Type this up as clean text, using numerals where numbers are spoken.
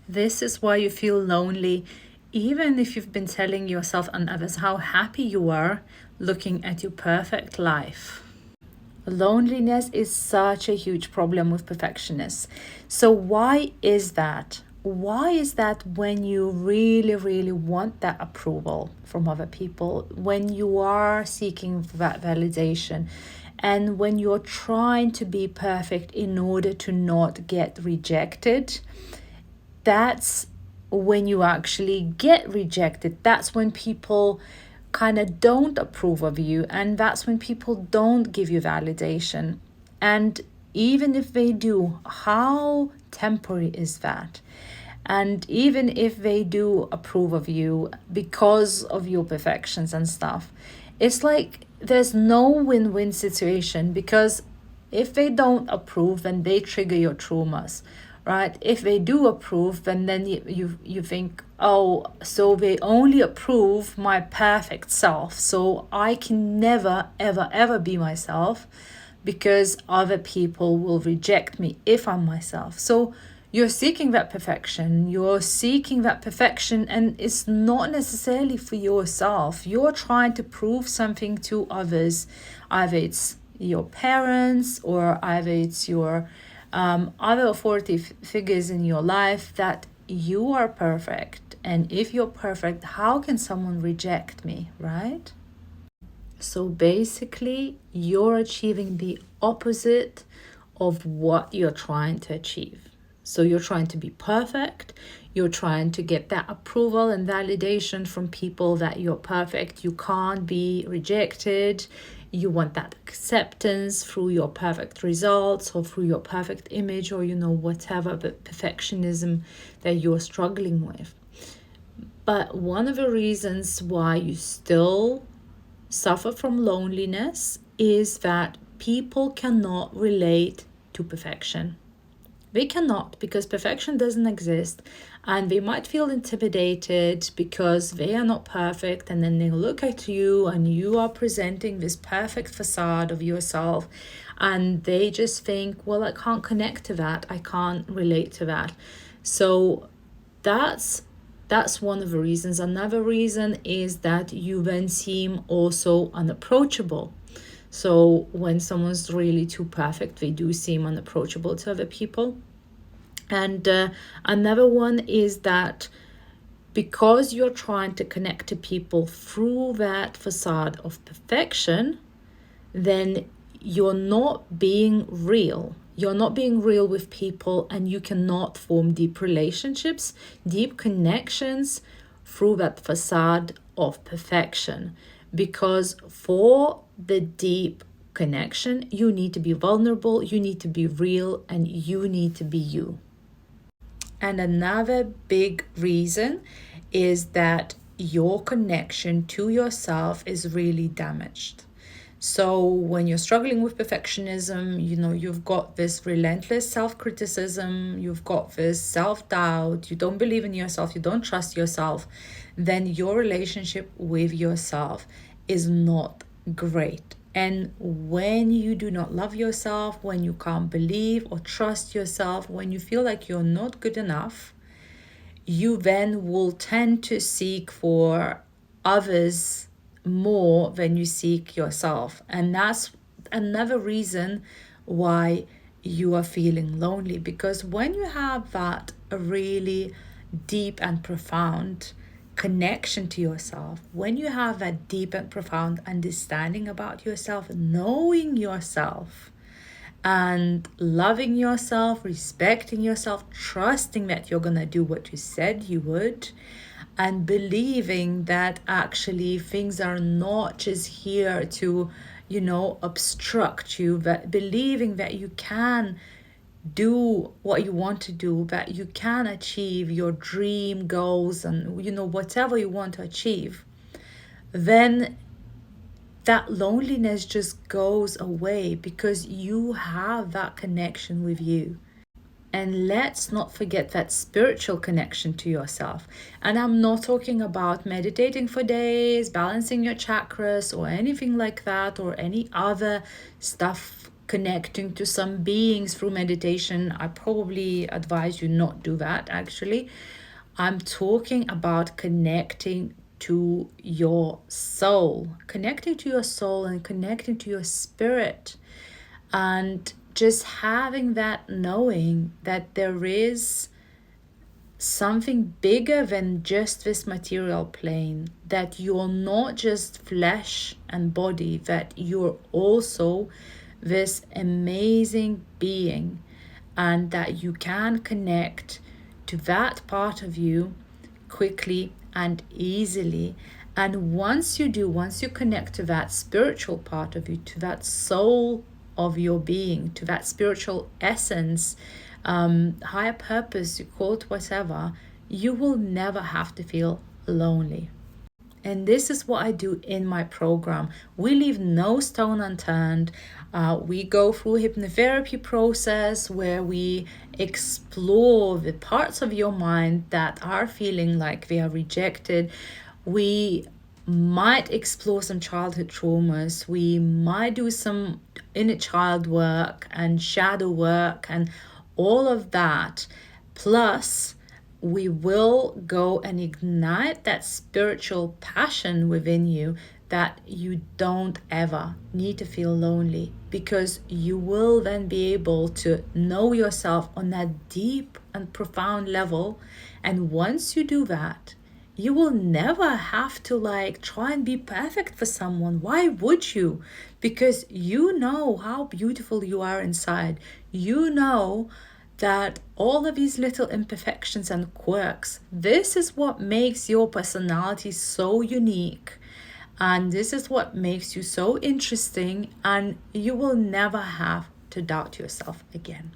This is why you feel lonely, even if you've been telling yourself and others how happy you are looking at your perfect life. Loneliness is such a huge problem with perfectionists. So, why is that? Why is that when you really, really want that approval from other people, when you are seeking that validation, and when you're trying to be perfect in order to not get rejected? That's when you actually get rejected. That's when people kind of don't approve of you, and that's when people don't give you validation. And even if they do, how temporary is that? And even if they do approve of you because of your perfections and stuff, it's like there's no win-win situation, because if they don't approve, then they trigger your traumas, right? If they do approve, then you think, oh, so they only approve my perfect self, so I can never ever ever be myself because other people will reject me if I'm myself. So you're seeking that perfection, and it's not necessarily for yourself. You're trying to prove something to others. Either it's your parents, or either it's your other authority figures in your life, that you are perfect. And if you're perfect, how can someone reject me, right? So basically, you're achieving the opposite of what you're trying to achieve. So you're trying to be perfect. You're trying to get that approval and validation from people that you're perfect. You can't be rejected. You want that acceptance through your perfect results, or through your perfect image, or whatever the perfectionism that you're struggling with. But one of the reasons why you still suffer from loneliness is that people cannot relate to perfection. They cannot, because perfection doesn't exist, and they might feel intimidated because they are not perfect, and then they look at you and you are presenting this perfect facade of yourself, and they just think, well, I can't connect to that, I can't relate to that. So that's one of the reasons. Another reason is that you then seem also unapproachable. So when someone's really too perfect, they do seem unapproachable to other people. And another one is that because you're trying to connect to people through that facade of perfection, then you're not being real. You're not being real with people, and you cannot form deep relationships, deep connections through that facade of perfection. Because for the deep connection, you need to be vulnerable, you need to be real, and you need to be you. And another big reason is that your connection to yourself is really damaged. So when you're struggling with perfectionism, you've got this relentless self-criticism, you've got this self-doubt, you don't believe in yourself, you don't trust yourself, then your relationship with yourself is not great. And when you do not love yourself, when you can't believe or trust yourself, when you feel like you're not good enough, you then will tend to seek for others more than you seek yourself. And that's another reason why you are feeling lonely, because when you have that really deep and profound connection to yourself, when you have that deep and profound understanding about yourself, knowing yourself, and loving yourself, respecting yourself, trusting that you're going to do what you said you would, and believing that actually things are not just here to, obstruct you, but believing that you can do what you want to do, that you can achieve your dream goals and, whatever you want to achieve, then that loneliness just goes away, because you have that connection with you. And let's not forget that spiritual connection to yourself. And I'm not talking about meditating for days, balancing your chakras, or anything like that, or any other stuff connecting to some beings through meditation. I probably advise you not do that actually. I'm talking about connecting to your soul, connecting to your soul and connecting to your spirit, and just having that knowing that there is something bigger than just this material plane, that you're not just flesh and body, that you're also this amazing being, and that you can connect to that part of you quickly and easily. And once you do, once you connect to that spiritual part of you, to that soul of your being, to that spiritual essence, higher purpose, you call it whatever, you will never have to feel lonely. And this is what I do in my program. We leave no stone unturned. We go through a hypnotherapy process where we explore the parts of your mind that are feeling like they are rejected. We might explore some childhood traumas. We might do some inner child work and shadow work and all of that. Plus, we will go and ignite that spiritual passion within you, that you don't ever need to feel lonely, because you will then be able to know yourself on that deep and profound level. And once you do that, you will never have to try and be perfect for someone. Why would you? Because you know how beautiful you are inside. You know that all of these little imperfections and quirks, this is what makes your personality so unique. And this is what makes you so interesting. And you will never have to doubt yourself again.